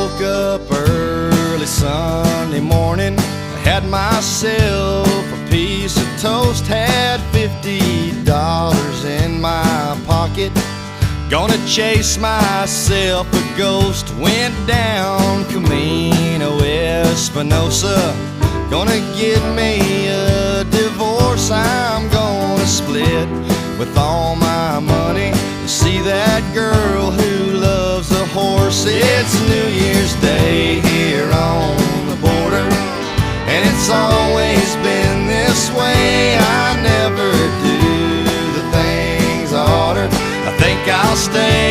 woke up early Sunday morning. I had myself a piece of toast, had $50 in my pocket. Gonna chase myself a ghost. Went down Camino Espinosa. Gonna get me a divorce. I'm gonna split with all my money to see that girl who loves a horse. It's New Year's Day here on the border, and it's always been this way. I never do the things I oughter. I think I'll stay